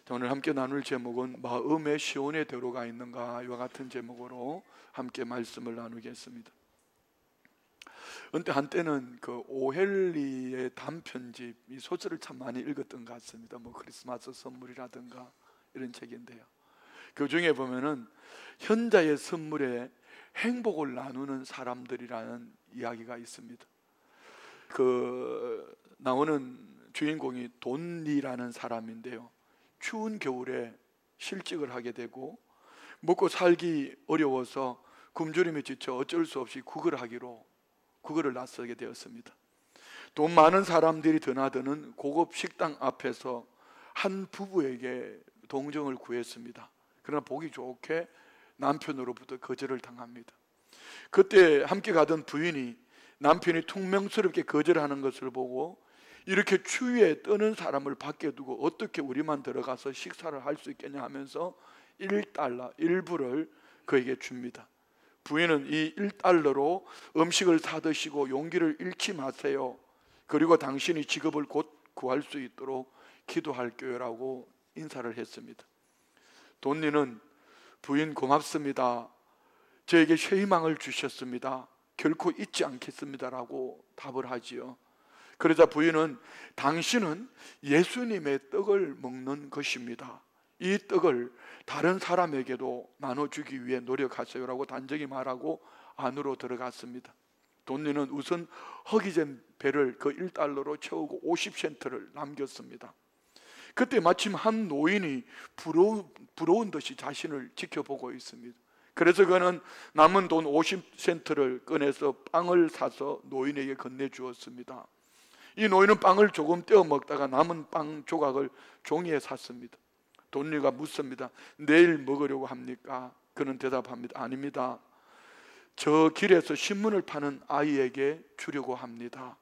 오늘 함께 나눌 제목은 마음의 시온에 들어가 있는가, 이와 같은 제목으로 함께 말씀을 나누겠습니다. 한때는 그 오헬리의 단편집, 이 소설을 참 많이 읽었던 것 같습니다. 크리스마스 선물이라든가 이런 책인데요, 그 중에 보면은 현자의 선물에 행복을 나누는 사람들이라는 이야기가 있습니다. 나오는 주인공이 돈니라는 사람인데요, 추운 겨울에 실직을 하게 되고 먹고 살기 어려워서 굶주림에 지쳐 어쩔 수 없이 구걸을 나서게 되었습니다. 돈 많은 사람들이 드나드는 고급 식당 앞에서 한 부부에게 동정을 구했습니다. 그러나 보기 좋게 남편으로부터 거절을 당합니다. 그때 함께 가던 부인이 남편이 퉁명스럽게 거절하는 것을 보고 이렇게 추위에 떠는 사람을 밖에 두고 어떻게 우리만 들어가서 식사를 할 수 있겠냐 하면서 $1, 일부를 그에게 줍니다. 부인은 이 $1로 음식을 사 드시고 용기를 잃지 마세요. 그리고 당신이 직업을 곧 구할 수 있도록 기도할게요 라고 인사를 했습니다. 돈니는 부인 고맙습니다. 저에게 희망을 주셨습니다. 결코 잊지 않겠습니다 라고 답을 하지요. 그러자 부인은 당신은 예수님의 떡을 먹는 것입니다. 이 떡을 다른 사람에게도 나눠주기 위해 노력하세요 라고 단정히 말하고 안으로 들어갔습니다. 돈니는 우선 허기진 배를 그 $1로 채우고 50센트를 남겼습니다. 그때 마침 한 노인이 부러운 듯이 자신을 지켜보고 있습니다. 그래서 그는 남은 돈 50센트를 꺼내서 빵을 사서 노인에게 건네주었습니다. 이 노인은 빵을 조금 떼어 먹다가 남은 빵 조각을 종이에 샀습니다. 돈니가 묻습니다. 내일 먹으려고 합니까? 그는 대답합니다. 아닙니다. 저 길에서 신문을 파는 아이에게 주려고 합니다.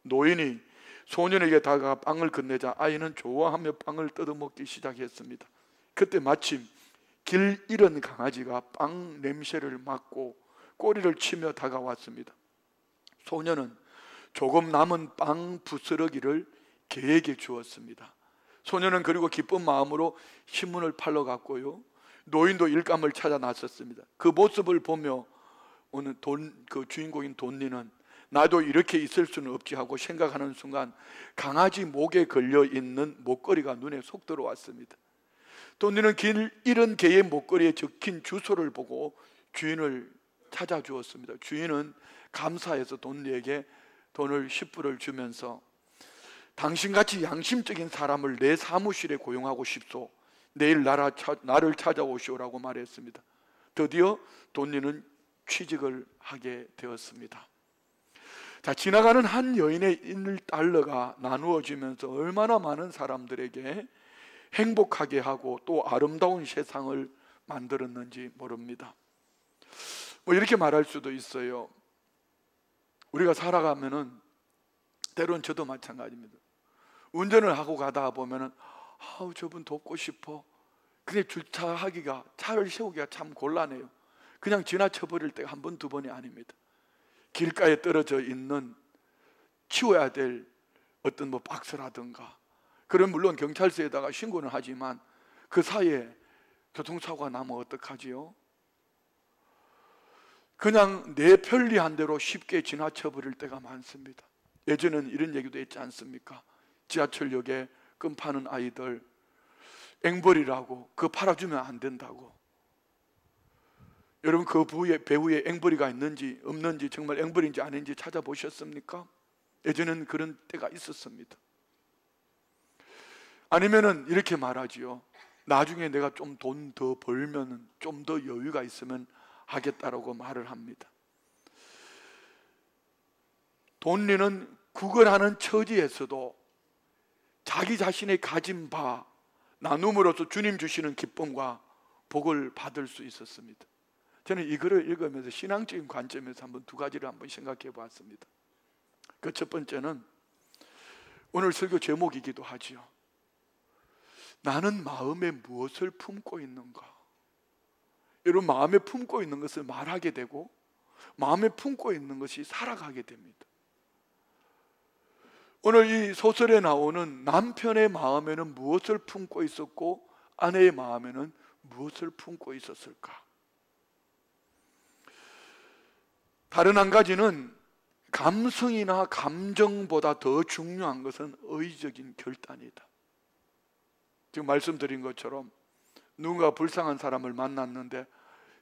노인이 소년에게 다가가 빵을 건네자 아이는 좋아하며 빵을 뜯어먹기 시작했습니다. 그때 마침 길 잃은 강아지가 빵 냄새를 맡고 꼬리를 치며 다가왔습니다. 소년은 조금 남은 빵 부스러기를 개에게 주었습니다. 소년은 그리고 기쁜 마음으로 신문을 팔러 갔고요, 노인도 일감을 찾아 나섰습니다. 그 모습을 보며 오늘 그 주인공인 돈니는 나도 이렇게 있을 수는 없지 하고 생각하는 순간 강아지 목에 걸려있는 목걸이가 눈에 쏙 들어왔습니다. 돈니는 길 잃은 개의 목걸이에 적힌 주소를 보고 주인을 찾아주었습니다. 주인은 감사해서 돈니에게 돈을 10불을 주면서 당신같이 양심적인 사람을 내 사무실에 고용하고 싶소. 내일 나를 찾아오시오라고 말했습니다. 드디어 돈니는 취직을 하게 되었습니다. 자, 지나가는 한 여인의 $1가 나누어지면서 얼마나 많은 사람들에게 행복하게 하고 또 아름다운 세상을 만들었는지 모릅니다. 이렇게 말할 수도 있어요. 우리가 살아가면은 때로는 저도 마찬가지입니다. 운전을 하고 가다 보면은 저분 돕고 싶어. 근데 주차하기가, 차를 세우기가 참 곤란해요. 그냥 지나쳐 버릴 때가 한 번, 두 번이 아닙니다. 길가에 떨어져 있는 치워야 될 어떤 박스라든가, 그럼 물론 경찰서에다가 신고는 하지만 그 사이에 교통사고가 나면 어떡하지요? 그냥 내 편리한 대로 쉽게 지나쳐 버릴 때가 많습니다. 예전에는 이런 얘기도 했지 않습니까? 지하철역에 껌 파는 아이들 앵벌이라고 그거 팔아주면 안 된다고. 여러분 그 배후에 앵벌이가 있는지 없는지, 정말 앵벌인지 아닌지 찾아보셨습니까? 예전에는 그런 때가 있었습니다. 아니면은 이렇게 말하지요. 나중에 내가 좀 돈 더 벌면은, 좀 더 여유가 있으면 하겠다라고 말을 합니다. 돈니는 구걸하는 처지에서도 자기 자신의 가진 바 나눔으로써 주님 주시는 기쁨과 복을 받을 수 있었습니다. 저는 이 글을 읽으면서 신앙적인 관점에서 두 가지를 한번 생각해 봤습니다. 그 첫 번째는 오늘 설교 제목이기도 하지요. 나는 마음에 무엇을 품고 있는가? 여러분, 마음에 품고 있는 것을 말하게 되고 마음에 품고 있는 것이 살아가게 됩니다. 오늘 이 소설에 나오는 남편의 마음에는 무엇을 품고 있었고 아내의 마음에는 무엇을 품고 있었을까? 다른 한 가지는 감성이나 감정보다 더 중요한 것은 의지적인 결단이다. 지금 말씀드린 것처럼 누군가 불쌍한 사람을 만났는데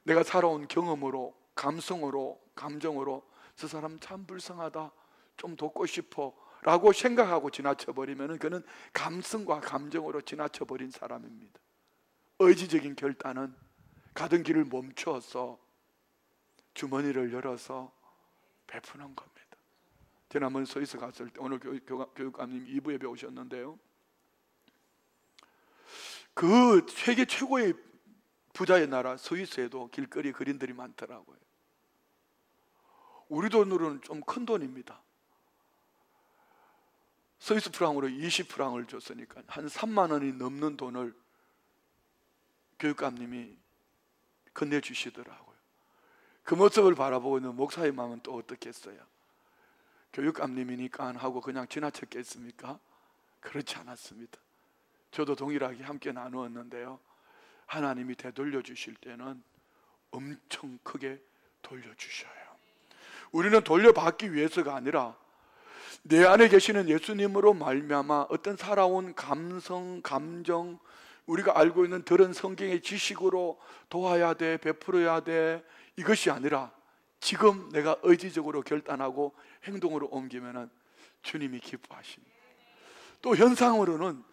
내가 살아온 경험으로, 감성으로, 감정으로 저 사람 참 불쌍하다, 좀 돕고 싶어 라고 생각하고 지나쳐버리면 그는 감성과 감정으로 지나쳐버린 사람입니다. 의지적인 결단은 가던 길을 멈추어서 주머니를 열어서 베푸는 겁니다. 지난번 스위스 갔을 때 오늘 교육감님 2부 예배 오셨는데요, 그 세계 최고의 부자의 나라 스위스에도 길거리 그림들이 많더라고요. 우리 돈으로는 좀 큰 돈입니다. 스위스 프랑으로 20프랑을 줬으니까 한 3만 원이 넘는 돈을 교육감님이 건네주시더라고요. 그 모습을 바라보고 있는 목사의 마음은 또 어떻겠어요? 교육감님이니까 하고 그냥 지나쳤겠습니까? 그렇지 않았습니다. 저도 동일하게 함께 나누었는데요, 하나님이 되돌려 주실 때는 엄청 크게 돌려주셔요. 우리는 돌려받기 위해서가 아니라 내 안에 계시는 예수님으로 말미암아 어떤 살아온 감성, 감정, 우리가 알고 있는 들은 성경의 지식으로 도와야 돼, 베풀어야 돼, 이것이 아니라 지금 내가 의지적으로 결단하고 행동으로 옮기면 주님이 기뻐하십니다. 또 현상으로는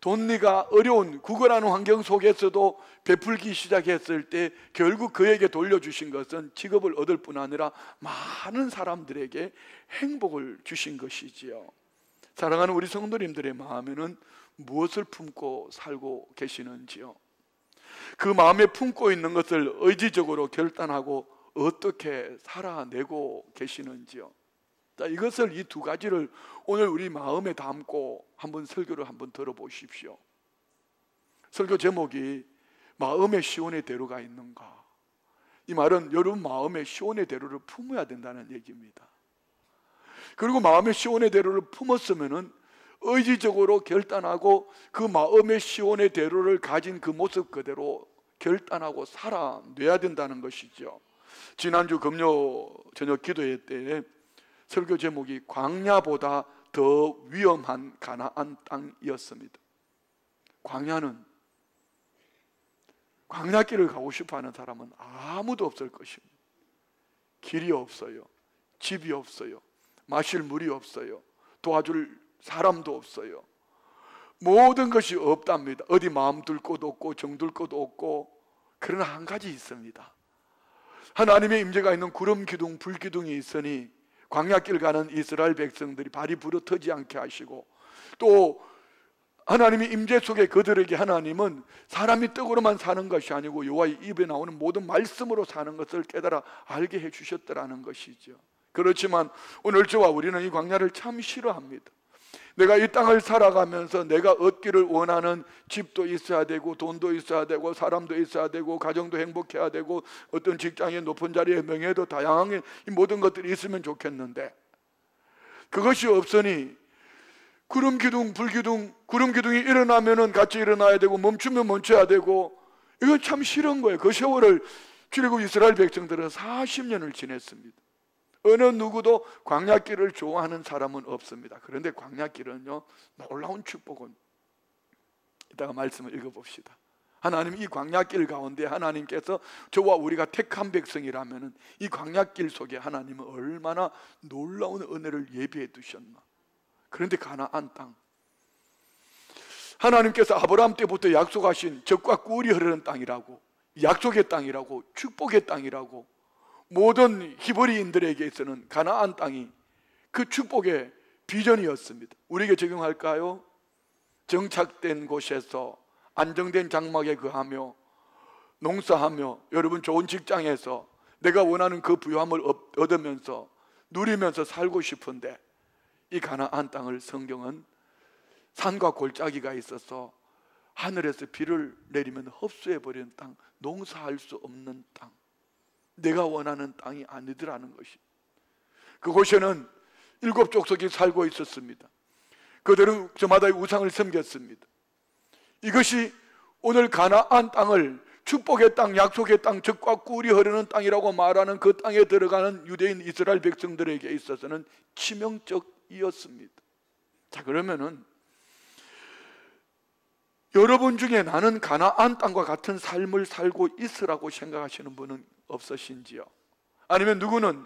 돈리가 어려운 구걸하는 환경 속에서도 베풀기 시작했을 때 결국 그에게 돌려주신 것은 직업을 얻을 뿐 아니라 많은 사람들에게 행복을 주신 것이지요. 사랑하는 우리 성도님들의 마음에는 무엇을 품고 살고 계시는지요? 그 마음에 품고 있는 것을 의지적으로 결단하고 어떻게 살아내고 계시는지요? 자, 이것을, 이 두 가지를 오늘 우리 마음에 담고 한번 설교를 한번 들어보십시오. 설교 제목이 마음의 시온의 대로가 있는가? 이 말은 여러분 마음의 시온의 대로를 품어야 된다는 얘기입니다. 그리고 마음의 시온의 대로를 품었으면은 의지적으로 결단하고 그 마음의 시온의 대로를 가진 그 모습 그대로 결단하고 살아내야 된다는 것이죠. 지난주 금요 저녁 기도회 때 설교 제목이 광야보다 더 위험한 가나안 땅이었습니다. 광야길을 가고 싶어하는 사람은 아무도 없을 것입니다. 길이 없어요, 집이 없어요, 마실 물이 없어요, 도와줄 사람도 없어요. 모든 것이 없답니다. 어디 마음 둘 곳도 없고 정 둘 곳도 없고. 그러나 한 가지 있습니다. 하나님의 임재가 있는 구름 기둥, 불 기둥이 있으니 광야길 가는 이스라엘 백성들이 발이 부러뜨지 않게 하시고, 또 하나님의 임재 속에 그들에게 하나님은 사람이 떡으로만 사는 것이 아니고 여호와의 입에 나오는 모든 말씀으로 사는 것을 깨달아 알게 해주셨더라는 것이죠. 그렇지만 오늘 저와 우리는 이 광야를 참 싫어합니다. 내가 이 땅을 살아가면서 내가 얻기를 원하는 집도 있어야 되고, 돈도 있어야 되고, 사람도 있어야 되고, 가정도 행복해야 되고, 어떤 직장의 높은 자리에 명예도 다양하게 이 모든 것들이 있으면 좋겠는데, 그것이 없으니 구름 기둥, 불 기둥, 구름 기둥이 일어나면은 같이 일어나야 되고, 멈추면 멈춰야 되고, 이건 참 싫은 거예요. 그 세월을 출애굽 이스라엘 백성들은 40년을 지냈습니다. 어느 누구도 광야길을 좋아하는 사람은 없습니다. 그런데 광야길은요, 놀라운 축복은, 이따가 말씀을 읽어봅시다. 하나님 이 광야길 가운데 하나님께서 저와 우리가 택한 백성이라면 이 광야길 속에 하나님은 얼마나 놀라운 은혜를 예비해 두셨나. 그런데 가나안 땅, 하나님께서 아브라함 때부터 약속하신 젖과 꿀이 흐르는 땅이라고, 약속의 땅이라고, 축복의 땅이라고, 모든 히브리인들에게서는 가나안 땅이 그 축복의 비전이었습니다. 우리에게 적용할까요? 정착된 곳에서 안정된 장막에 거하며 농사하며 여러분 좋은 직장에서 내가 원하는 그 부유함을 얻으면서 누리면서 살고 싶은데, 이 가나안 땅을 성경은 산과 골짜기가 있어서 하늘에서 비를 내리면 흡수해버리는 땅, 농사할 수 없는 땅, 내가 원하는 땅이 아니더라는 것이. 그곳에는 7 족속이 살고 있었습니다. 그들은 저마다의 우상을 섬겼습니다. 이것이 오늘 가나안 땅을 축복의 땅, 약속의 땅, 젖과 꿀이 흐르는 땅이라고 말하는 그 땅에 들어가는 유대인 이스라엘 백성들에게 있어서는 치명적이었습니다. 자, 그러면은 여러분 중에 나는 가나안 땅과 같은 삶을 살고 있으라고 생각하시는 분은 없으신지요? 아니면 누구는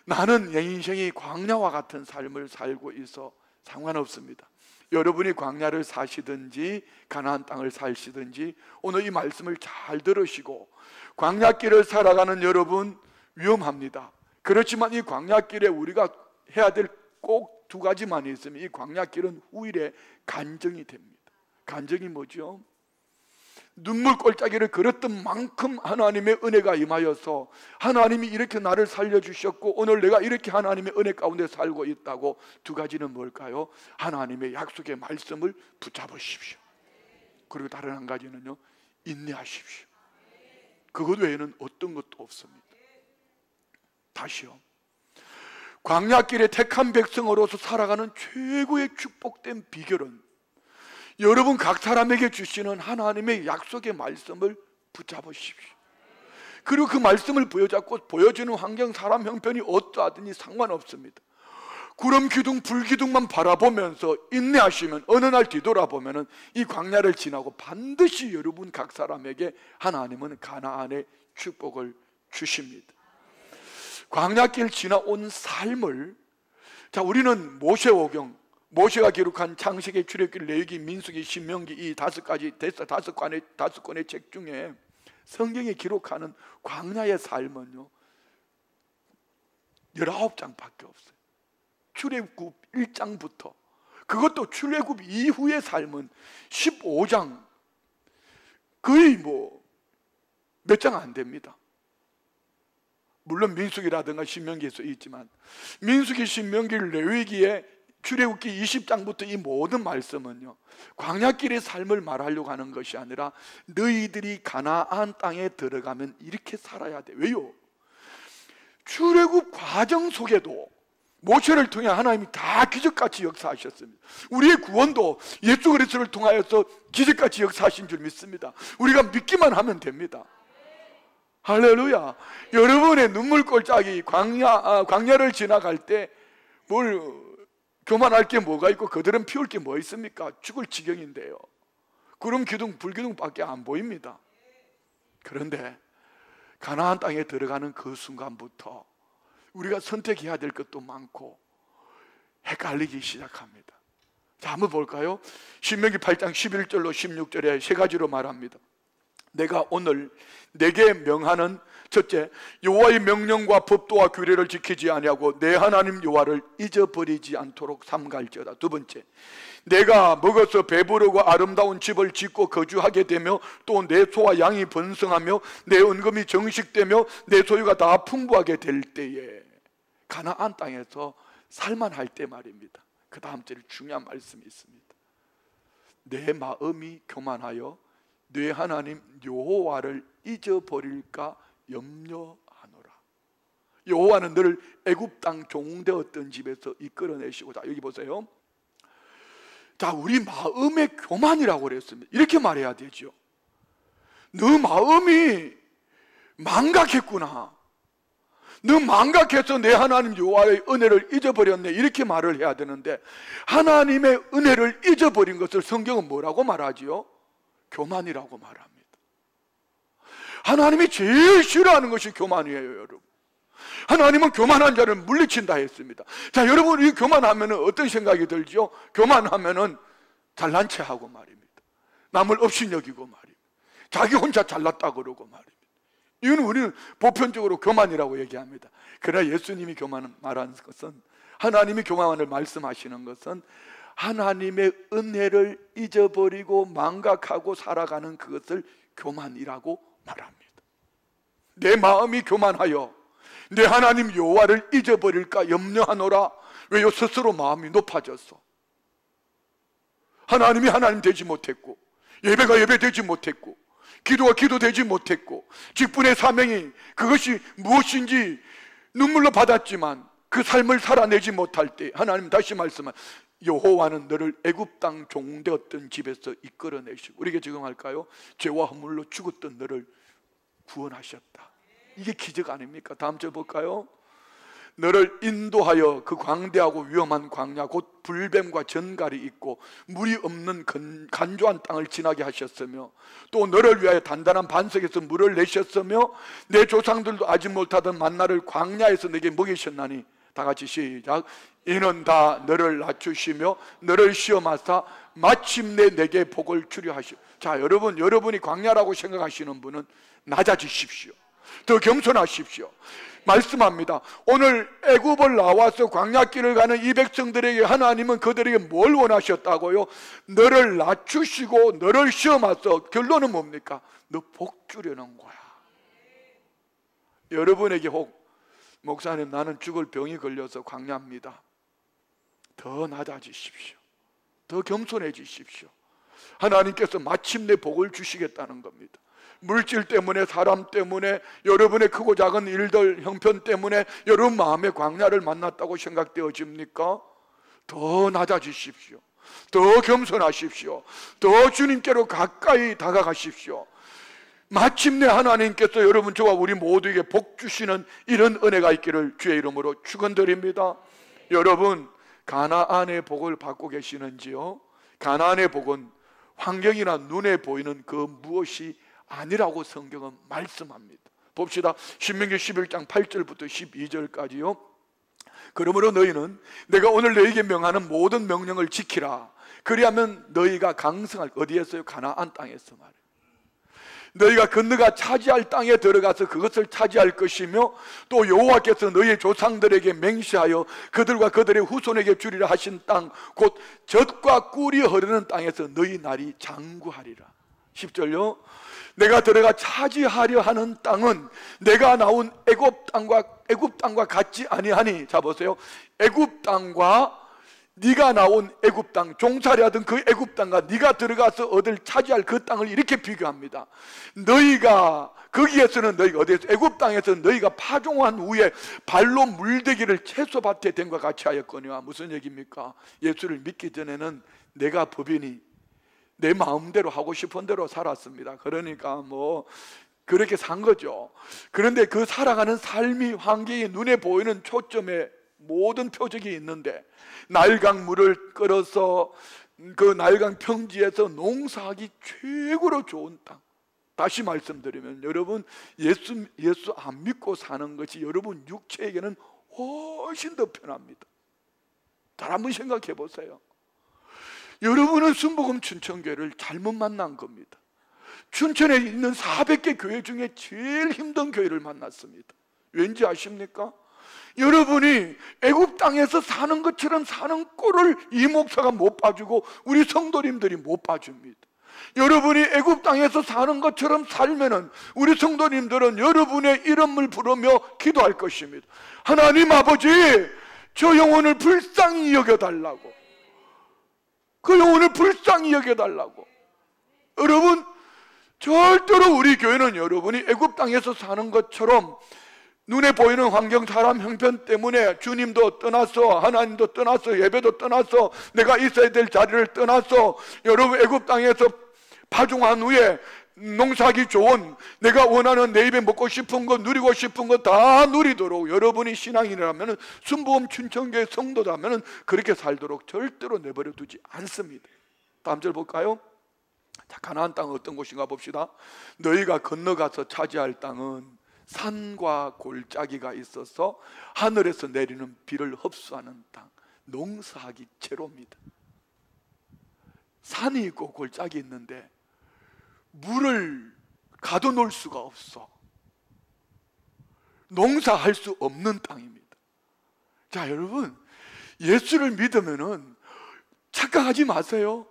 나는 내 인생이 광야와 같은 삶을 살고 있어 상관없습니다. 여러분이 광야를 사시든지 가나안 땅을 사시든지 오늘 이 말씀을 잘 들으시고 광야길을 살아가는 여러분 위험합니다. 그렇지만 이 광야길에 우리가 해야 될 꼭 두 가지만 있으면 이 광야길은 후일에 간증이 됩니다. 간증이 뭐죠? 눈물 골짜기를 걸었던 만큼 하나님의 은혜가 임하여서 하나님이 이렇게 나를 살려주셨고 오늘 내가 이렇게 하나님의 은혜 가운데 살고 있다고. 두 가지는 뭘까요? 하나님의 약속의 말씀을 붙잡으십시오. 그리고 다른 한 가지는요, 인내하십시오. 그것 외에는 어떤 것도 없습니다. 다시요, 광야길에 택한 백성으로서 살아가는 최고의 축복된 비결은 여러분 각 사람에게 주시는 하나님의 약속의 말씀을 붙잡으십시오. 그리고 그 말씀을 부여잡고 보여주는 환경, 사람 형편이 어떠하든지 상관없습니다. 구름 기둥, 불 기둥만 바라보면서 인내하시면 어느 날 뒤돌아보면 이 광야를 지나고 반드시 여러분 각 사람에게 하나님은 가나안의 축복을 주십니다. 광야길 지나온 삶을, 자, 우리는 모세오경, 모세가 기록한 창세기, 출애굽기, 레위기, 민수기, 신명기 이 다섯 권의 책 중에 성경에 기록하는 광야의 삶은요 19장밖에 없어요. 출애굽 1장부터, 그것도 출애굽 이후의 삶은 15장, 거의 몇 장 안 됩니다. 물론 민수기라든가 신명기에서 있지만 민수기, 신명기, 레위기에 출애굽기 20장부터 이 모든 말씀은요 광야길의 삶을 말하려고 하는 것이 아니라 너희들이 가나안 땅에 들어가면 이렇게 살아야 돼. 왜요? 출애굽 과정 속에도 모세를 통해 하나님이 다 기적같이 역사하셨습니다. 우리의 구원도 예수 그리스도를 통하여서 기적같이 역사하신 줄 믿습니다. 우리가 믿기만 하면 됩니다. 할렐루야. 여러분의 눈물 골짜기 광야를 지나갈 때 뭘 교만할 게 뭐가 있고 그들은 피울 게 뭐 있습니까? 죽을 지경인데요. 구름 기둥, 불 기둥밖에 안 보입니다. 그런데 가나안 땅에 들어가는 그 순간부터 우리가 선택해야 될 것도 많고 헷갈리기 시작합니다. 자, 한번 볼까요? 신명기 8장 11절로 16절에 세 가지로 말합니다. 내가 오늘 내게 명하는 첫째, 여호와의 명령과 법도와 규례를 지키지 아니하고 내 하나님 여호와를 잊어버리지 않도록 삼갈지어다. 두 번째, 내가 먹어서 배부르고 아름다운 집을 짓고 거주하게 되며 또 내 소와 양이 번성하며 내 은금이 정식되며 내 소유가 다 풍부하게 될 때에, 가나안 땅에서 살만할 때 말입니다. 그 다음 절에 중요한 말씀이 있습니다. 내 마음이 교만하여 내 하나님 여호와를 잊어버릴까 염려하노라. 여호와는 너를 애굽 땅 종되었던 집에서 이끌어내시고, 자, 여기 보세요. 자, 우리 마음의 교만이라고 그랬습니다. 이렇게 말해야 되죠. 너 마음이 망각했구나, 너 망각해서 내 하나님 여호와의 은혜를 잊어버렸네, 이렇게 말을 해야 되는데 하나님의 은혜를 잊어버린 것을 성경은 뭐라고 말하지요? 교만이라고 말합니다. 하나님이 제일 싫어하는 것이 교만이에요, 여러분. 하나님은 교만한 자를 물리친다 했습니다. 자, 여러분이 교만하면 어떤 생각이 들죠? 교만하면 잘난 체하고 말입니다. 남을 업신여기고 말입니다. 자기 혼자 잘났다 그러고 말입니다. 이거는 우리는 보편적으로 교만이라고 얘기합니다. 그러나 예수님이 교만을 말하는 것은, 하나님이 교만을 말씀하시는 것은 하나님의 은혜를 잊어버리고 망각하고 살아가는 그것을 교만이라고 말합니다. 내 마음이 교만하여 내 하나님 여호와를 잊어버릴까 염려하노라. 왜요? 스스로 마음이 높아졌어. 하나님이 하나님 되지 못했고, 예배가 예배 되지 못했고, 기도가 기도 되지 못했고, 직분의 사명이 그것이 무엇인지 눈물로 받았지만 그 삶을 살아내지 못할 때 하나님 다시 말씀한, 여호와는 너를 애굽 땅 종되었던 집에서 이끌어내시고, 우리가 지금 할까요? 죄와 허물로 죽었던 너를 구원하셨다. 이게 기적 아닙니까? 다음 절 볼까요? 너를 인도하여 그 광대하고 위험한 광야 곧 불뱀과 전갈이 있고 물이 없는 간조한 땅을 지나게 하셨으며, 또 너를 위하여 단단한 반석에서 물을 내셨으며 내 조상들도 아직 못하던 만나를 광야에서 내게 먹이셨나니, 다 같이 시작. 이는 다 너를 낮추시며 너를 시험하사 마침내 내게 복을 주려 하시오. 자, 여러분이 광야라고 생각하시는 분은 낮아지십시오. 더 겸손하십시오. 말씀합니다. 오늘 애굽을 나와서 광야길을 가는 이 백성들에게 하나님은 그들에게 뭘 원하셨다고요? 너를 낮추시고 너를 시험하서, 결론은 뭡니까? 너 복 주려는 거야. 여러분에게 혹 목사님 나는 죽을 병이 걸려서 광야입니다. 더 낮아지십시오. 더 겸손해지십시오. 하나님께서 마침내 복을 주시겠다는 겁니다. 물질 때문에, 사람 때문에, 여러분의 크고 작은 일들, 형편 때문에 여러분 마음의 광야를 만났다고 생각되어집니까? 더 낮아지십시오. 더 겸손하십시오. 더 주님께로 가까이 다가가십시오. 마침내 하나님께서 여러분, 저와 우리 모두에게 복 주시는 이런 은혜가 있기를 주의 이름으로 축원드립니다. 여러분, 가나안의 복을 받고 계시는지요? 가나안의 복은 환경이나 눈에 보이는 그 무엇이 아니라고 성경은 말씀합니다. 봅시다. 신명기 11장 8절부터 12절까지요. 그러므로 너희는 내가 오늘 너희에게 명하는 모든 명령을 지키라. 그리하면 너희가 강성할, 어디에서요? 가나안 땅에서 말이에요. 너희가 건너가 차지할 땅에 들어가서 그것을 차지할 것이며, 또 여호와께서 너희의 조상들에게 맹세하여 그들과 그들의 후손에게 주리라 하신 땅, 곧 젖과 꿀이 흐르는 땅에서 너희 날이 장구하리라. 10절요. 내가 들어가 차지하려 하는 땅은 내가 나온 애굽 땅과 같지 아니하니. 자 보세요. 애굽 땅과 네가 나온 애굽 땅, 종살이 하던 그 애굽 땅과 네가 들어가서 얻을 차지할 그 땅을 이렇게 비교합니다. 너희가 거기에서는, 너희가 어디에서? 애굽 땅에서 너희가 파종한 후에 발로 물대기를 채소밭에 된 것 같이 하였거니와. 무슨 얘기입니까? 예수를 믿기 전에는 내가 법인이 내 마음대로 하고 싶은 대로 살았습니다. 그러니까 뭐 그렇게 산 거죠. 그런데 그 살아가는 삶이, 환경이 눈에 보이는 초점에 모든 표적이 있는데, 날강물을 끌어서 그 날강 평지에서 농사하기 최고로 좋은 땅. 다시 말씀드리면 여러분, 예수 안 믿고 사는 것이 여러분 육체에게는 훨씬 더 편합니다. 잘 한번 생각해 보세요. 여러분은 순복음 춘천교회를 잘못 만난 겁니다. 춘천에 있는 400개 교회 중에 제일 힘든 교회를 만났습니다. 왠지 아십니까? 여러분이 애굽 땅에서 사는 것처럼 사는 꼴을 이 목사가 못 봐주고 우리 성도님들이 못 봐줍니다. 여러분이 애굽 땅에서 사는 것처럼 살면은 우리 성도님들은 여러분의 이름을 부르며 기도할 것입니다. 하나님 아버지, 저 영혼을 불쌍히 여겨달라고, 그 영혼을 불쌍히 여겨달라고. 여러분, 절대로 우리 교회는 여러분이 애굽 땅에서 사는 것처럼 눈에 보이는 환경, 사람 형편 때문에 주님도 떠나서, 하나님도 떠나서, 예배도 떠나서, 내가 있어야 될 자리를 떠나서 여러분 애굽 땅에서 파종한 후에 농사하기 좋은, 내가 원하는 내 입에 먹고 싶은 거, 누리고 싶은 거 다 누리도록 여러분이 신앙인이라면, 순복음 춘천교회 성도라면 그렇게 살도록 절대로 내버려 두지 않습니다. 다음 절 볼까요? 자, 가나안 땅은 어떤 곳인가 봅시다. 너희가 건너가서 차지할 땅은 산과 골짜기가 있어서 하늘에서 내리는 비를 흡수하는 땅, 농사하기 제로입니다. 산이 있고 골짜기 있는데 물을 가둬놓을 수가 없어. 농사할 수 없는 땅입니다. 자, 여러분, 예수를 믿으면은 착각하지 마세요.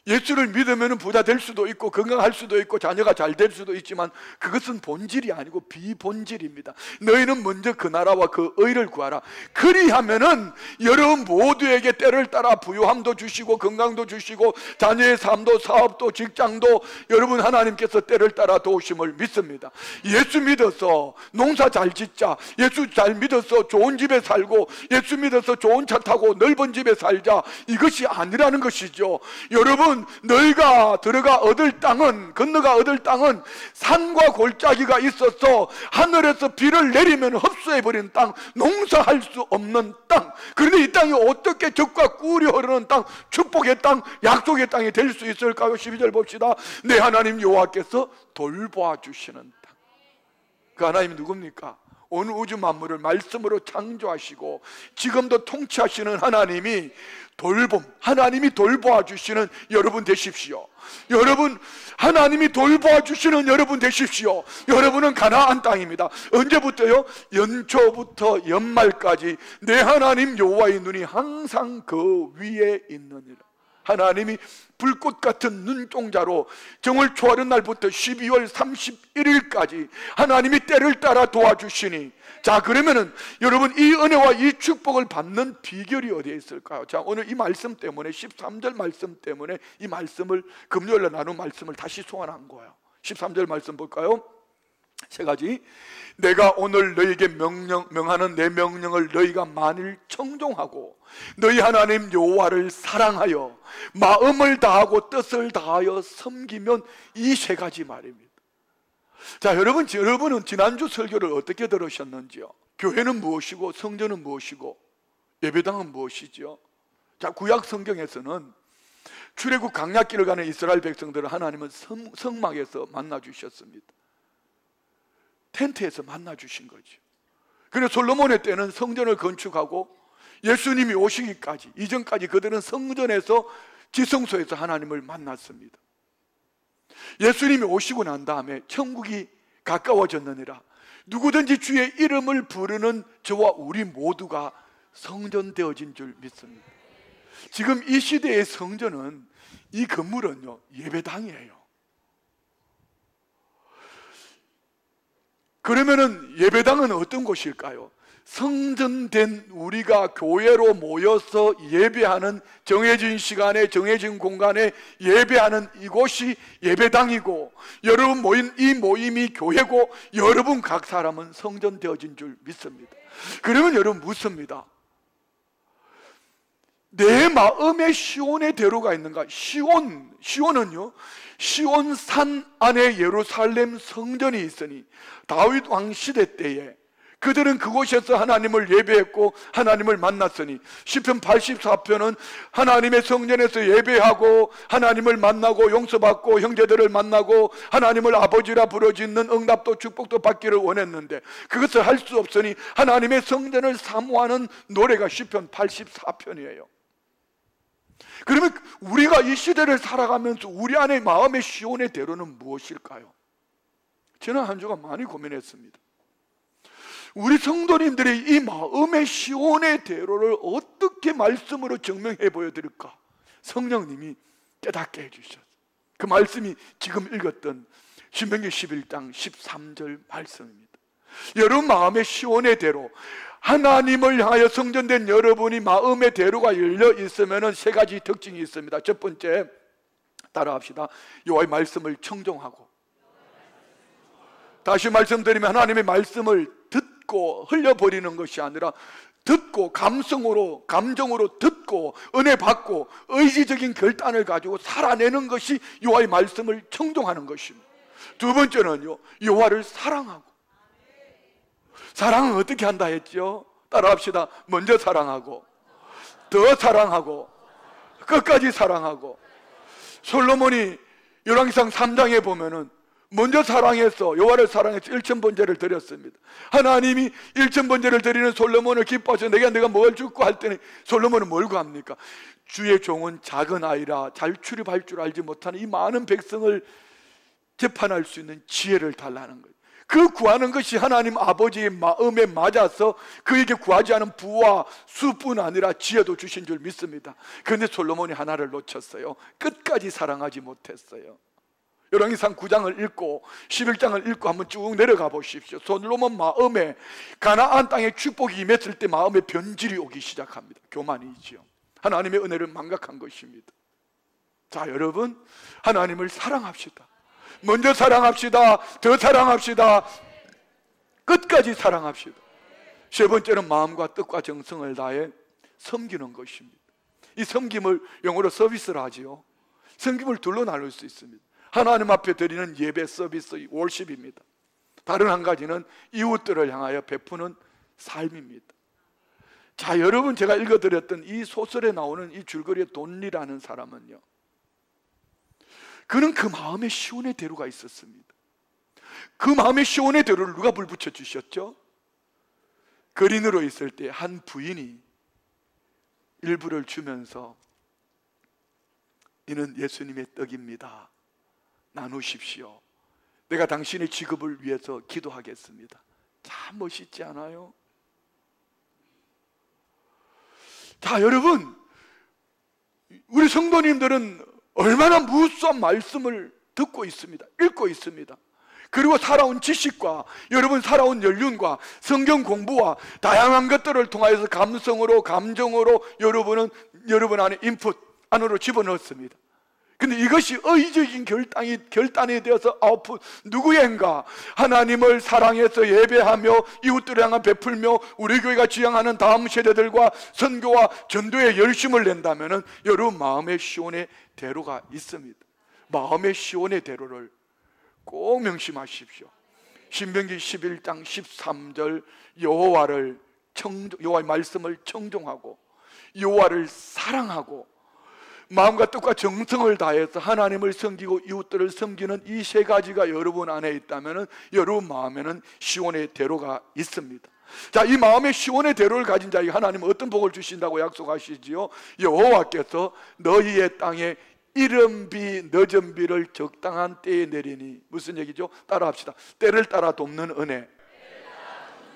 예수를 믿으면 부자 될 수도 있고 건강할 수도 있고 자녀가 잘 될 수도 있지만 그것은 본질이 아니고 비본질입니다. 너희는 먼저 그 나라와 그 의를 구하라. 그리하면은 여러분 모두에게 때를 따라 부유함도 주시고 건강도 주시고 자녀의 삶도 사업도 직장도 여러분 하나님께서 때를 따라 도우심을 믿습니다. 예수 믿어서 농사 잘 짓자, 예수 잘 믿어서 좋은 집에 살고 예수 믿어서 좋은 차 타고 넓은 집에 살자, 이것이 아니라는 것이죠. 여러분, 너희가 들어가 얻을 땅은, 건너가 얻을 땅은 산과 골짜기가 있어서 하늘에서 비를 내리면 흡수해버리는 땅, 농사할 수 없는 땅. 그런데 이 땅이 어떻게 젖과 꿀이 흐르는 땅, 축복의 땅, 약속의 땅이 될 수 있을까요? 12절 봅시다. 내 하나님 여호와께서 돌보아 주시는 땅. 그 하나님이 누굽니까? 온 우주 만물을 말씀으로 창조하시고 지금도 통치하시는 하나님이 하나님이 돌보아 주시는 여러분 되십시오. 여러분, 하나님이 돌보아 주시는 여러분 되십시오. 여러분은 가나안 땅입니다. 언제부터요? 연초부터 연말까지 내 하나님 여호와의 눈이 항상 그 위에 있느니라. 하나님이 불꽃 같은 눈동자로 정월 초하는 날부터 12월 31일까지 하나님이 때를 따라 도와주시니, 자, 그러면은 여러분 이 은혜와 이 축복을 받는 비결이 어디에 있을까요? 자, 오늘 이 말씀 때문에 13절 말씀 때문에 이 말씀을 금요일에 나눈 말씀을 다시 소환한 거예요. 13절 말씀 볼까요? 세 가지. 내가 오늘 너희에게 명하는 내 명령을 너희가 만일 청종하고 너희 하나님 여호와를 사랑하여 마음을 다하고 뜻을 다하여 섬기면, 이 세 가지 말입니다. 자, 여러분은 지난주 설교를 어떻게 들으셨는지요? 교회는 무엇이고 성전은 무엇이고 예배당은 무엇이죠? 자, 구약 성경에서는 출애굽 광야길을 가는 이스라엘 백성들을 하나님은 성막에서 만나 주셨습니다. 텐트에서 만나 주신 거죠. 그래서 솔로몬의 때는 성전을 건축하고 예수님이 오시기까지, 이전까지 그들은 성전에서 지성소에서 하나님을 만났습니다. 예수님이 오시고 난 다음에 천국이 가까워졌느니라 누구든지 주의 이름을 부르는 저와 우리 모두가 성전 되어진 줄 믿습니다. 지금 이 시대의 성전은, 이 건물은요, 예배당이에요. 그러면은 예배당은 어떤 곳일까요? 성전된 우리가 교회로 모여서 예배하는, 정해진 시간에 정해진 공간에 예배하는 이곳이 예배당이고, 여러분 모인 이 모임이 교회고, 여러분 각 사람은 성전 되어진 줄 믿습니다. 그러면 여러분 묻습니다. 내 마음에 시온의 대로가 있는가? 시온은요, 시온산 안에 예루살렘 성전이 있으니 다윗 왕 시대 때에 그들은 그곳에서 하나님을 예배했고 하나님을 만났으니, 시편 84편은 하나님의 성전에서 예배하고 하나님을 만나고 용서받고 형제들을 만나고 하나님을 아버지라 부르짖는 응답도 축복도 받기를 원했는데 그것을 할 수 없으니 하나님의 성전을 사모하는 노래가 시편 84편이에요. 그러면 우리가 이 시대를 살아가면서 우리 안에 마음의 시온의 대로는 무엇일까요? 지난 한 주간 많이 고민했습니다. 우리 성도님들이 이 마음의 시온의 대로를 어떻게 말씀으로 증명해 보여드릴까? 성령님이 깨닫게 해주셨어요. 그 말씀이 지금 읽었던 신명기 11장 13절 말씀입니다. 여러분 마음의 시온의 대로, 하나님을 향하여 성전된 여러분이 마음의 대로가 열려 있으면 세 가지 특징이 있습니다. 첫 번째, 따라합시다. 여호와의 말씀을 청종하고, 다시 말씀드리면 하나님의 말씀을 듣고 흘려버리는 것이 아니라 듣고 감정으로 듣고 은혜 받고 의지적인 결단을 가지고 살아내는 것이 여호와의 말씀을 청종하는 것입니다. 두 번째는요, 여호와를 사랑하고. 사랑은 어떻게 한다 했죠? 따라합시다. 먼저 사랑하고, 더 사랑하고, 끝까지 사랑하고. 솔로몬이 열왕기상 3장에 보면은 먼저 사랑해서, 여호와를 사랑해서 1,000번제를 드렸습니다. 하나님이 1,000번제를 드리는 솔로몬을 기뻐하셔서 내가 뭘 줄까 할 때는 솔로몬은 뭘 구합니까? 주의 종은 작은 아이라 잘 출입할 줄 알지 못하는 이 많은 백성을 재판할 수 있는 지혜를 달라는 거예요. 그 구하는 것이 하나님 아버지의 마음에 맞아서 그에게 구하지 않은 부와 수뿐 아니라 지혜도 주신 줄 믿습니다. 그런데 솔로몬이 하나를 놓쳤어요. 끝까지 사랑하지 못했어요. 열왕기상 9장을 읽고 11장을 읽고 한번 쭉 내려가 보십시오. 솔로몬 마음에 가나안 땅에 축복이 임했을 때 마음에 변질이 오기 시작합니다. 교만이지요. 하나님의 은혜를 망각한 것입니다. 자, 여러분, 하나님을 사랑합시다. 먼저 사랑합시다. 더 사랑합시다. 끝까지 사랑합시다. 세 번째는 마음과 뜻과 정성을 다해 섬기는 것입니다. 이 섬김을 영어로 서비스를 하지요. 섬김을 둘로 나눌 수 있습니다. 하나님 앞에 드리는 예배 서비스, 월십입니다. 다른 한 가지는 이웃들을 향하여 베푸는 삶입니다. 자, 여러분, 제가 읽어드렸던 이 소설에 나오는 이 줄거리의 돈리라는 사람은요, 그는 그 마음의 시온의 대로가 있었습니다. 그 마음의 시온의 대로를 누가 불붙여 주셨죠? 거린으로 있을 때 한 부인이 일부를 주면서 이는 예수님의 떡입니다. 나누십시오. 내가 당신의 직업을 위해서 기도하겠습니다. 참 멋있지 않아요? 자, 여러분, 우리 성도님들은 얼마나 무수한 말씀을 듣고 있습니다. 읽고 있습니다. 그리고 살아온 지식과 여러분 살아온 연륜과 성경 공부와 다양한 것들을 통하여서 감성으로, 감정으로 여러분 안에 인풋 안으로 집어넣었습니다. 근데 이것이 의적인 결단이 되어서 아웃풋, 누구인가? 하나님을 사랑해서 예배하며 이웃들을 향한 베풀며 우리 교회가 지향하는 다음 세대들과 선교와 전도에 열심을 낸다면 여러분 마음의 시온의 대로가 있습니다. 마음의 시온의 대로를 꼭 명심하십시오. 신명기 11장 13절 여호와의 말씀을 청종하고 여호와를 사랑하고 마음과 뜻과 정성을 다해서 하나님을 섬기고 이웃들을 섬기는 이 세 가지가 여러분 안에 있다면 여러분 마음에는 시온의 대로가 있습니다. 자, 이 마음의 시온의 대로를 가진 자에게 하나님은 어떤 복을 주신다고 약속하시지요? 여호와께서 너희의 땅에 이른비 늦은 비를 적당한 때에 내리니. 무슨 얘기죠? 따라합시다. 때를 따라 돕는 은혜.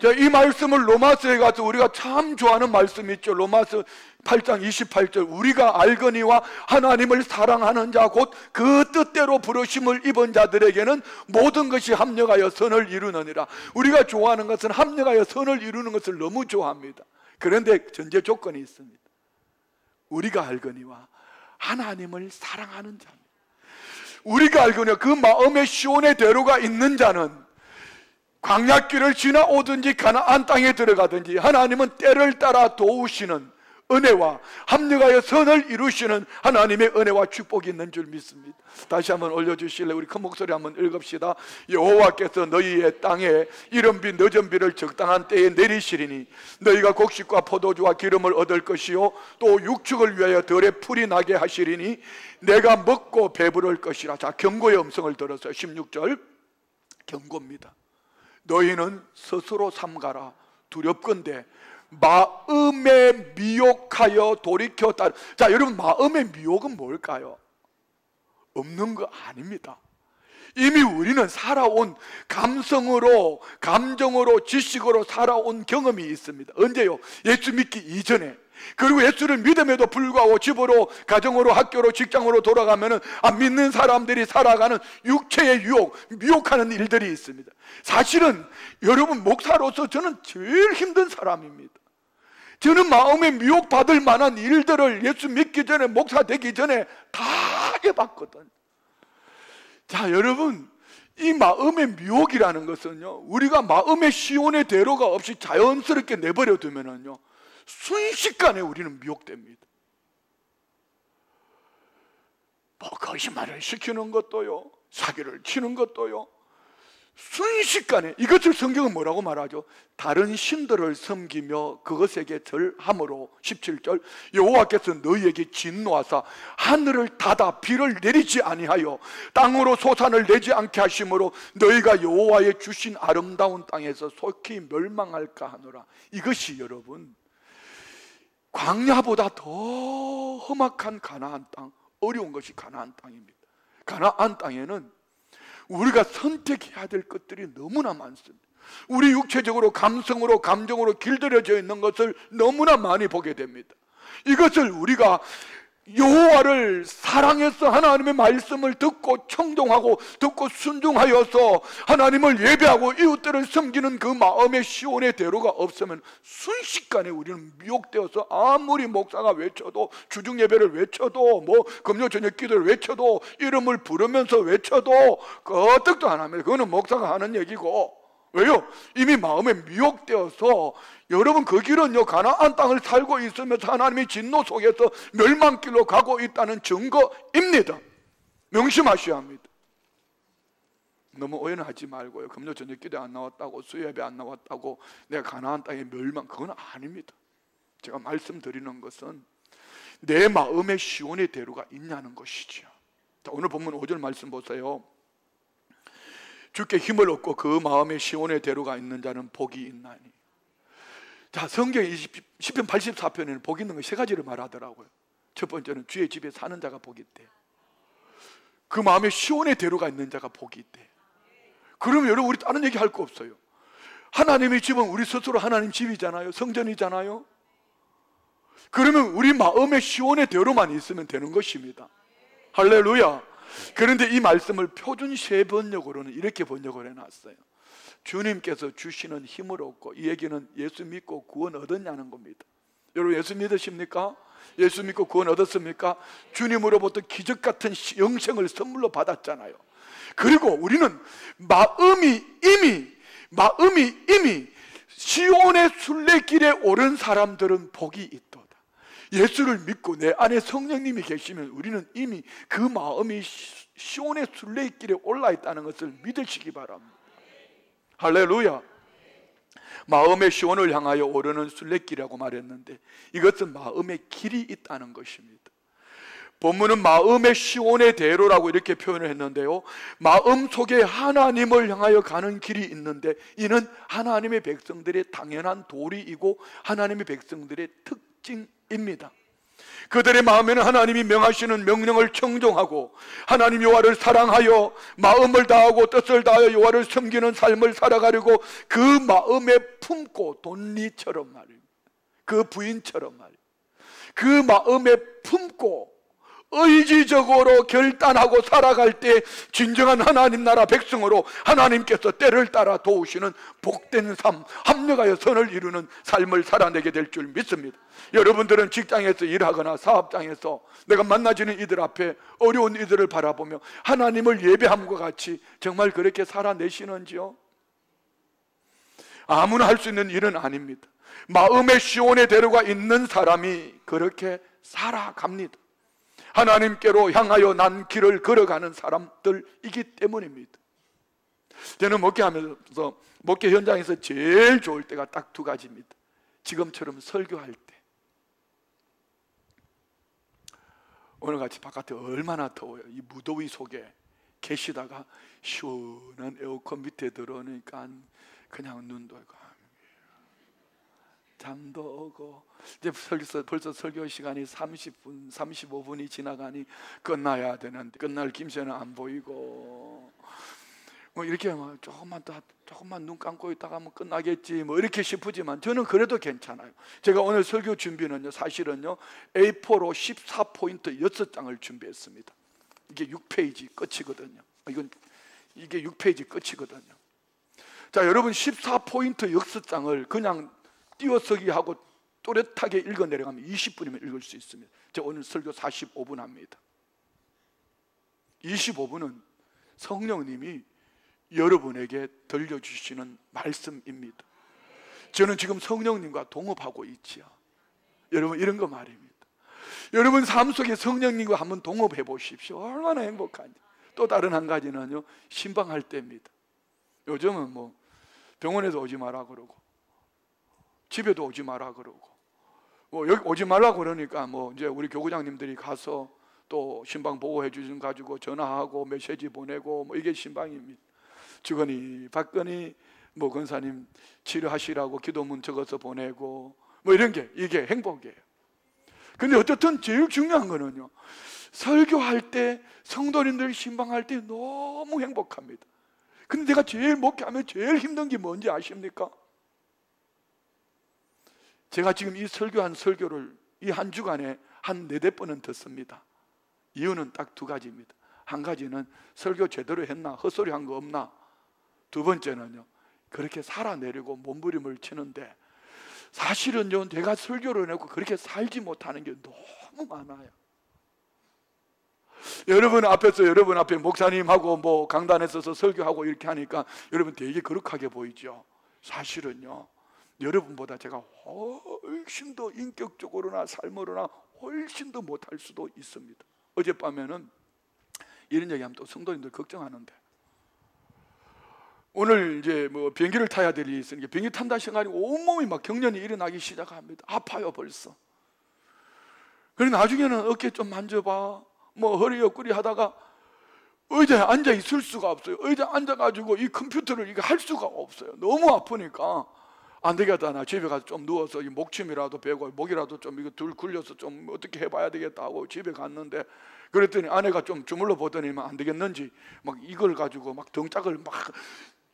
자, 이 말씀을 로마서에 가서 우리가 참 좋아하는 말씀이 있죠. 로마서 8장 28절 우리가 알거니와 하나님을 사랑하는 자 곧 그 뜻대로 부르심을 입은 자들에게는 모든 것이 합력하여 선을 이루느니라. 우리가 좋아하는 것은 합력하여 선을 이루는 것을 너무 좋아합니다. 그런데 전제 조건이 있습니다. 우리가 알거니와 하나님을 사랑하는 자입니다. 우리가 알거니와 그 마음의 시온의 대로가 있는 자는 광야길을 지나오든지 가나안 땅에 들어가든지 하나님은 때를 따라 도우시는 은혜와 합력하여 선을 이루시는 하나님의 은혜와 축복이 있는 줄 믿습니다. 다시 한번 올려주실래요? 우리 큰 목소리 한번 읽읍시다. 여호와께서 너희의 땅에 이른비 늦은 비를 적당한 때에 내리시리니 너희가 곡식과 포도주와 기름을 얻을 것이요 또 육축을 위하여 들에 풀이 나게 하시리니 내가 먹고 배부를 것이라. 자, 경고의 음성을 들었어요. 16절 경고입니다. 너희는 스스로 삼가라. 두렵건대 마음에 미혹하여 돌이켜 따르. 자, 여러분 마음의 미혹은 뭘까요? 없는 거 아닙니다. 이미 우리는 살아온 감성으로, 감정으로, 지식으로 살아온 경험이 있습니다. 언제요? 예수 믿기 이전에. 그리고 예수를 믿음에도 불구하고 집으로, 가정으로, 학교로, 직장으로 돌아가면 안 믿는 사람들이 살아가는 육체의 유혹, 미혹하는 일들이 있습니다. 사실은 여러분 목사로서 저는 제일 힘든 사람입니다. 저는 마음에 미혹받을 만한 일들을 예수 믿기 전에, 목사 되기 전에 다 해봤거든. 자, 여러분 이 마음의 미혹이라는 것은요, 우리가 마음의 시온의 대로가 없이 자연스럽게 내버려 두면은요 순식간에 우리는 미혹됩니다. 뭐 거짓말을 시키는 것도요, 사기를 치는 것도요, 순식간에. 이것을 성경은 뭐라고 말하죠? 다른 신들을 섬기며 그것에게 절함으로 17절 여호와께서 너희에게 진노하사 하늘을 닫아 비를 내리지 아니하여 땅으로 소산을 내지 않게 하심으로 너희가 여호와의 주신 아름다운 땅에서 속히 멸망할까 하노라. 이것이 여러분 광야보다 더 험악한 가나안 땅, 어려운 것이 가나안 땅입니다. 가나안 땅에는 우리가 선택해야 될 것들이 너무나 많습니다. 우리 육체적으로, 감성으로, 감정으로 길들여져 있는 것을 너무나 많이 보게 됩니다. 이것을 우리가 여호와를 사랑해서 하나님의 말씀을 듣고 청종하고 듣고 순종하여서 하나님을 예배하고 이웃들을 섬기는 그 마음의 시온의 대로가 없으면 순식간에 우리는 미혹되어서 아무리 목사가 외쳐도, 주중 예배를 외쳐도, 뭐 금요 저녁 기도를 외쳐도, 이름을 부르면서 외쳐도 거뜩도 안 합니다. 그거는 목사가 하는 얘기고. 왜요? 이미 마음에 미혹되어서, 여러분 그 길은요, 가나안 땅을 살고 있으면서 하나님의 진노 속에서 멸망길로 가고 있다는 증거입니다. 명심하셔야 합니다. 너무 오해는 하지 말고요. 금요 저녁 기도 안 나왔다고, 수요예배 안 나왔다고 내가 가나안 땅의 멸망, 그건 아닙니다. 제가 말씀드리는 것은 내 마음의 시온의 대로가 있냐는 것이죠. 자, 오늘 본문 5절 말씀 보세요. 주께 힘을 얻고 그 마음의 시온의 대로가 있는 자는 복이 있나니. 자, 성경 10편 84편에는 복 있는 거 세 가지를 말하더라고요. 첫 번째는 주의 집에 사는 자가 복이 있대. 그 마음의 시온의 대로가 있는 자가 복이 있대. 그러면 여러분, 우리 다른 얘기 할 거 없어요. 하나님의 집은 우리 스스로 하나님 집이잖아요. 성전이잖아요. 그러면 우리 마음의 시온의 대로만 있으면 되는 것입니다. 할렐루야. 그런데 이 말씀을 표준시의 번역으로는 이렇게 번역을 해놨어요. 주님께서 주시는 힘을 얻고, 이 얘기는 예수 믿고 구원 얻었냐는 겁니다. 여러분 예수 믿으십니까? 예수 믿고 구원 얻었습니까? 주님으로부터 기적 같은 영생을 선물로 받았잖아요. 그리고 우리는 마음이 이미 시온의 순례길에 오른 사람들은 복이 있도다. 예수를 믿고 내 안에 성령님이 계시면 우리는 이미 그 마음이 시온의 순례길에 올라 있다는 것을 믿으시기 바랍니다. 할렐루야. 마음의 시온을 향하여 오르는 순례길이라고 말했는데, 이것은 마음의 길이 있다는 것입니다. 본문은 마음의 시온의 대로라고 이렇게 표현을 했는데요, 마음 속에 하나님을 향하여 가는 길이 있는데, 이는 하나님의 백성들의 당연한 도리이고 하나님의 백성들의 특징입니다. 그들의 마음에는 하나님이 명하시는 명령을 청종하고 하나님 여호와를 사랑하여 마음을 다하고 뜻을 다하여 여호와를 섬기는 삶을 살아가려고 그 마음에 품고, 돈리처럼 말입니다. 그 부인처럼 말입니다. 그 마음에 품고 의지적으로 결단하고 살아갈 때 진정한 하나님 나라 백성으로 하나님께서 때를 따라 도우시는 복된 삶, 합력하여 선을 이루는 삶을 살아내게 될 줄 믿습니다. 여러분들은 직장에서 일하거나 사업장에서 내가 만나지는 이들 앞에 어려운 이들을 바라보며 하나님을 예배함과 같이 정말 그렇게 살아내시는지요? 아무나 할 수 있는 일은 아닙니다. 마음의 시온의 대로가 있는 사람이 그렇게 살아갑니다. 하나님께로 향하여 난 길을 걸어가는 사람들이기 때문입니다. 저는 목회하면서 목회 현장에서 제일 좋을 때가 딱 두 가지입니다. 지금처럼 설교할 때, 오늘같이 바깥에 얼마나 더워요. 이 무더위 속에 계시다가 시원한 에어컨 밑에 들어오니까 그냥 눈도 오고 잠도 오고, 이제 벌써 설교 시간이 30분, 35분이 지나가니 끝나야 되는데 끝날 김새는 안 보이고, 뭐 이렇게 막 조금만 눈 감고 있다가 뭐 끝나겠지 뭐 이렇게 싶으지만 저는 그래도 괜찮아요. 제가 오늘 설교 준비는요, 사실은요 A4로 14포인트 6장을 준비했습니다. 이게 6페이지 끝이거든요. 이게 6페이지 끝이거든요. 자, 여러분 14포인트 6장을 그냥 띄어쓰기 하고 또렷하게 읽어 내려가면 20분이면 읽을 수 있습니다. 제가 오늘 설교 45분 합니다. 25분은 성령님이 여러분에게 들려주시는 말씀입니다. 저는 지금 성령님과 동업하고 있지요. 여러분, 이런 거 말입니다. 여러분 삶 속에 성령님과 한번 동업해 보십시오. 얼마나 행복한지. 또 다른 한 가지는요, 신방할 때입니다. 요즘은 뭐 병원에도 오지 마라 그러고 집에도 오지 마라 그러고, 뭐 여기 오지 말라 그러니까 뭐 이제 우리 교구장님들이 가서 또 신방 보고해 주신 가지고 전화하고 메시지 보내고, 뭐 이게 신방입니다. 주거니 박거니 뭐 권사님 치료하시라고 기도문 적어서 보내고, 뭐 이런 게 이게 행복이에요. 근데 어쨌든 제일 중요한 거는요, 설교할 때, 성도님들 신방할 때 너무 행복합니다. 근데 내가 제일 목회하면 제일 힘든 게 뭔지 아십니까? 제가 지금 이 설교한 설교를 이 한 주간에 한 4-5번은 듣습니다. 이유는 딱 2가지입니다. 한 가지는 설교 제대로 했나, 헛소리 한 거 없나. 2번째는요, 그렇게 살아내려고 몸부림을 치는데 사실은요, 내가 설교를 내고 그렇게 살지 못하는 게 너무 많아요. 여러분 앞에서, 여러분 앞에 목사님하고 뭐 강단에 서서 설교하고 이렇게 하니까 여러분 되게 거룩하게 보이죠. 사실은요, 여러분보다 제가 훨씬 더 인격적으로나 삶으로나 훨씬 더 못할 수도 있습니다. 어젯밤에는 이런 얘기하면 또 성도님들 걱정하는데, 오늘 이제 뭐 비행기를 타야 될 일이 있으니까 비행기 탄다 생각하니 온몸이 막 경련이 일어나기 시작합니다. 아파요 벌써. 그래서 나중에는 어깨 좀 만져봐, 뭐 허리 옆구리 하다가 의자에 앉아 있을 수가 없어요. 의자에 앉아가지고 이 컴퓨터를 이거 할 수가 없어요. 너무 아프니까 안 되겠다, 나 집에 가서 좀 누워서 이 목침이라도 베고 목이라도 좀 이거 둘 굴려서 좀 어떻게 해봐야 되겠다 하고 집에 갔는데, 그랬더니 아내가 좀 주물러 보더니 안 되겠는지 막 이걸 가지고 막 등짝을 막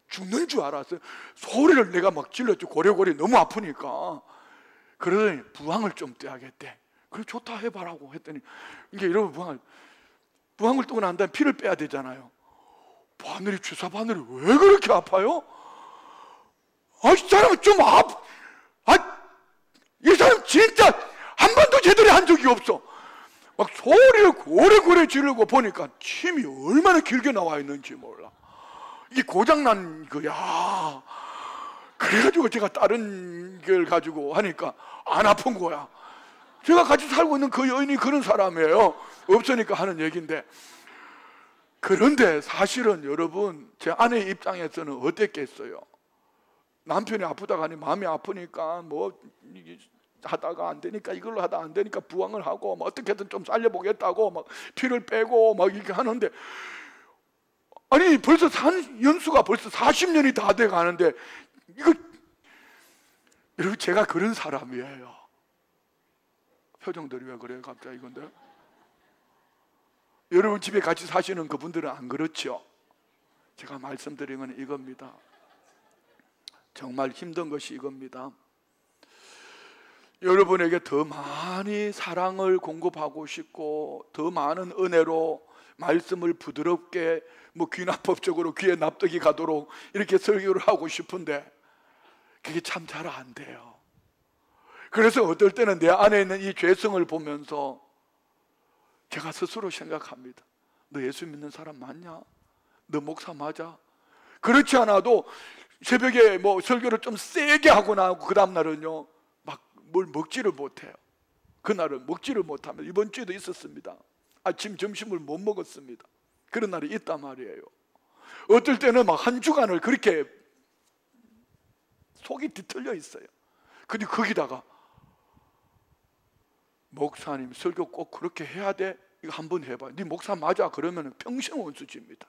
죽는 줄 알았어요. 소리를 내가 막 질렀죠. 고래고래 너무 아프니까. 그러더니 부항을 좀 떼야겠대. 그래 좋다 해봐라고 했더니, 이게 여러분 부항을 뜨고 난 다음에 피를 빼야 되잖아요. 바늘이, 주사 바늘이 왜 그렇게 아파요? 이 사람은 좀 이 사람 진짜 한 번도 제대로 한 적이 없어. 막 소리를 고래고래 지르고 보니까 침이 얼마나 길게 나와 있는지 몰라. 이게 고장난 거야. 그래가지고 제가 다른 걸 가지고 하니까 안 아픈 거야. 제가 같이 살고 있는 그 여인이 그런 사람이에요. 없으니까 하는 얘기인데, 그런데 사실은 여러분, 제 아내 입장에서는 어땠겠어요? 남편이 아프다가 하니 마음이 아프니까 뭐 하다가 안 되니까 이걸로 하다 안 되니까 부항을 하고 뭐 어떻게든 좀 살려보겠다고 막 피를 빼고 막 이렇게 하는데, 아니 벌써 산 연수가 벌써 40년이 다 돼 가는데, 이거 여러분 제가 그런 사람이에요. 표정들이 왜 그래요 갑자기? 근데 여러분 집에 같이 사시는 그분들은 안 그렇죠? 제가 말씀드린 건 이겁니다. 정말 힘든 것이 이겁니다. 여러분에게 더 많이 사랑을 공급하고 싶고 더 많은 은혜로 말씀을 부드럽게 뭐 귀납법적으로 귀에 납득이 가도록 이렇게 설교를 하고 싶은데 그게 참 잘 안 돼요. 그래서 어떨 때는 내 안에 있는 이 죄성을 보면서 제가 스스로 생각합니다. 너 예수 믿는 사람 맞냐? 너 목사 맞아? 그렇지 않아도 새벽에 뭐 설교를 좀 세게 하고 나고 그 다음날은요 막 뭘 먹지를 못해요. 그날은 먹지를 못하면, 이번 주에도 있었습니다. 아침 점심을 못 먹었습니다. 그런 날이 있단 말이에요. 어떨 때는 막 한 주간을 그렇게 속이 뒤틀려 있어요. 근데 거기다가 목사님 설교 꼭 그렇게 해야 돼? 이거 한번 해봐. 네 목사 맞아? 그러면 평생 원수집니다.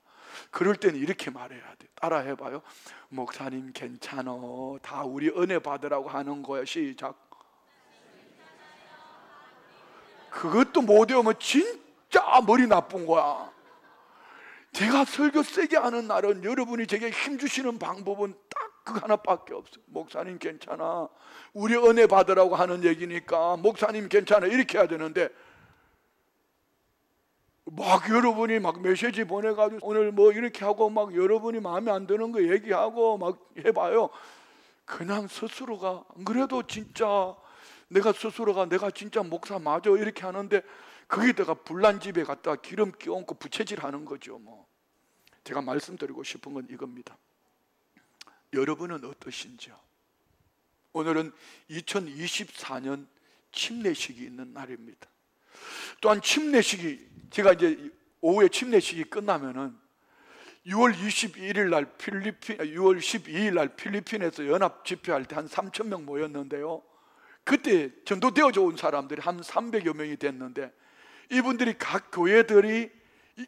그럴 때는 이렇게 말해야 돼. 따라 해봐요. 목사님 괜찮어. 다 우리 은혜 받으라고 하는 거야. 시작. 그것도 못 외우면 진짜 머리 나쁜 거야. 제가 설교 세게 하는 날은 여러분이 제게 힘주시는 방법은 딱 그 하나밖에 없어요. 목사님 괜찮아. 우리 은혜 받으라고 하는 얘기니까 목사님 괜찮아. 이렇게 해야 되는데, 막 여러분이 막 메시지 보내가지고 오늘 뭐 이렇게 하고 막 여러분이 마음에 안 드는 거 얘기하고 막 해봐요. 그냥 스스로가, 안 그래도 진짜 내가 스스로가 내가 진짜 목사 맞아 이렇게 하는데 거기다가 불난집에 갖다 기름 끼얹고 부채질 하는 거죠. 뭐 제가 말씀드리고 싶은 건 이겁니다. 여러분은 어떠신지요? 오늘은 2024년 침례식이 있는 날입니다. 또한 침례식이, 제가 이제 오후에 침례식이 끝나면은 6월 22일 날 6월 12일 날 필리핀에서 연합 집회할 때 한 3,000명 모였는데요. 그때 전도되어져 온 사람들이 한 300여 명이 됐는데, 이분들이 각 교회들이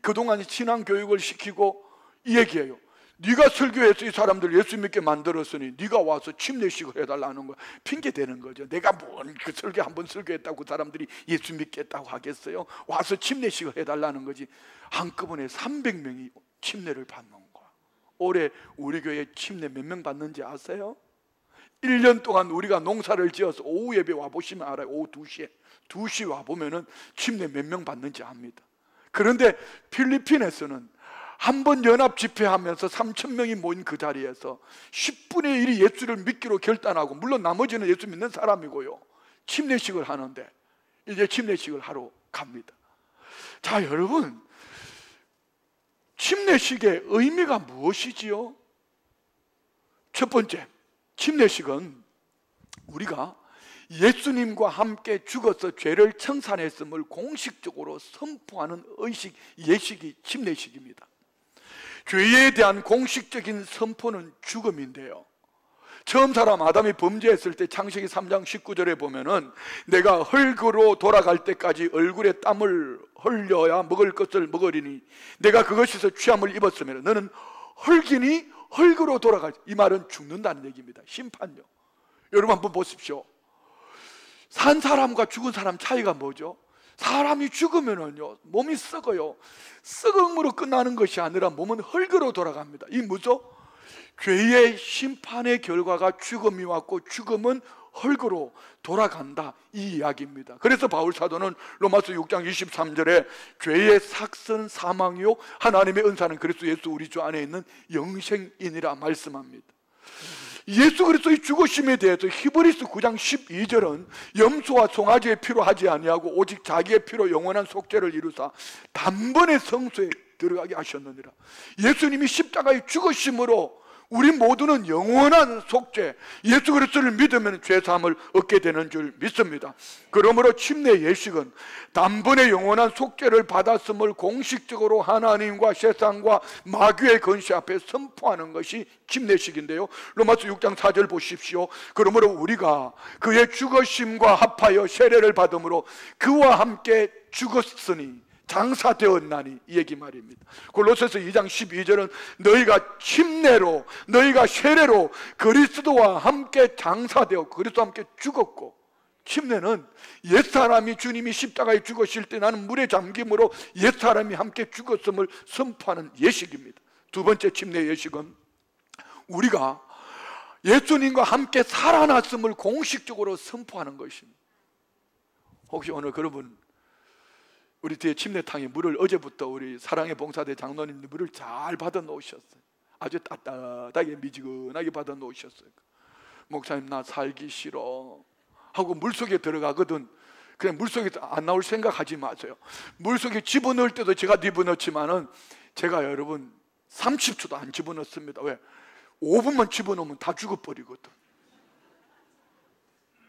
그동안 신앙 교육을 시키고 이 얘기예요. 네가 설교해서 이 사람들 예수 믿게 만들었으니 네가 와서 침례식을 해달라는 거야. 핑계 대는 거죠. 내가 뭔 그 설교 한번 설교했다고 사람들이 예수 믿겠다고 하겠어요? 와서 침례식을 해달라는 거지. 한꺼번에 300명이 침례를 받는 거야. 올해 우리 교회 침례 몇 명 받는지 아세요? 1년 동안 우리가 농사를 지어서 오후 예배 와보시면 알아요. 오후 2시에 와보면은 침례 몇 명 받는지 압니다. 그런데 필리핀에서는 한 번 연합 집회하면서 3,000명이 모인 그 자리에서 10분의 1이 예수를 믿기로 결단하고, 물론 나머지는 예수 믿는 사람이고요, 침례식을 하는데 이제 침례식을 하러 갑니다. 자, 여러분, 침례식의 의미가 무엇이지요? 첫 번째, 침례식은 우리가 예수님과 함께 죽어서 죄를 청산했음을 공식적으로 선포하는 의식, 예식이 침례식입니다. 죄에 대한 공식적인 선포는 죽음인데요, 처음 사람 아담이 범죄했을 때 창세기 3장 19절에 보면은 내가 흙으로 돌아갈 때까지 얼굴에 땀을 흘려야 먹을 것을 먹으리니 내가 그것에서 취함을 입었으면 너는 흙이니 흙으로 돌아갈, 이 말은 죽는다는 얘기입니다. 심판요. 여러분 한번 보십시오. 산 사람과 죽은 사람 차이가 뭐죠? 사람이 죽으면은요 몸이 썩어요. 썩음으로 끝나는 것이 아니라 몸은 흙으로 돌아갑니다. 이 뭐죠? 죄의 심판의 결과가 죽음이 왔고 죽음은 흙으로 돌아간다, 이 이야기입니다. 그래서 바울 사도는 로마서 6장 23절에 죄의 삭선 사망이요 하나님의 은사는 그리스도 예수 우리 주 안에 있는 영생이니라 말씀합니다. 예수 그리스도의 죽으심에 대해서 히브리서 9장 12절은 염소와 송아지의 피로 하지 아니하고 오직 자기의 피로 영원한 속죄를 이루사 단번에 성소에 들어가게 하셨느니라. 예수님이 십자가의 죽으심으로 우리 모두는 영원한 속죄, 예수 그리스도를 믿으면 죄사함을 얻게 되는 줄 믿습니다. 그러므로 침례 예식은 단번에 영원한 속죄를 받았음을 공식적으로 하나님과 세상과 마귀의 권세 앞에 선포하는 것이 침례식인데요, 로마서 6장 4절 보십시오. 그러므로 우리가 그의 죽으심과 합하여 세례를 받음으로 그와 함께 죽었으니 장사되었나니, 이 얘기 말입니다. 골로새서 2장 12절은 너희가 침례로, 너희가 세례로 그리스도와 함께 장사되었고 그리스도와 함께 죽었고, 침례는 옛사람이 주님이 십자가에 죽으실 때 나는 물에 잠김으로 옛사람이 함께 죽었음을 선포하는 예식입니다. 두 번째 침례 예식은 우리가 예수님과 함께 살아났음을 공식적으로 선포하는 것입니다. 혹시 오늘 여러분 우리 뒤에 침례탕에 물을 어제부터 우리 사랑의 봉사대 장로님들 물을 잘 받아 놓으셨어요. 아주 따뜻하게 미지근하게 받아 놓으셨어요. 목사님 나 살기 싫어 하고 물속에 들어가거든. 그냥 물속에서 안 나올 생각하지 마세요. 물속에 집어넣을 때도 제가 집어넣지만은 제가 여러분 30초도 안 집어넣습니다. 왜? 5분만 집어넣으면 다 죽어버리거든.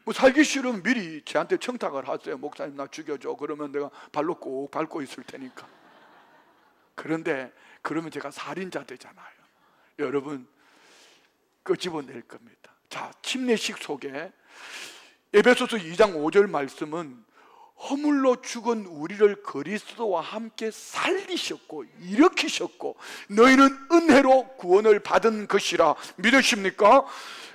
뭐 살기 싫으면 미리 저한테 청탁을 하세요. 목사님 나 죽여줘. 그러면 내가 발로 꼭 밟고 있을 테니까. 그런데 그러면 제가 살인자 되잖아요. 여러분 끄집어낼 겁니다. 자, 침례식 속에 에베소서 2장 5절 말씀은 허물로 죽은 우리를 그리스도와 함께 살리셨고 일으키셨고 너희는 은혜로 구원을 받은 것이라 믿으십니까?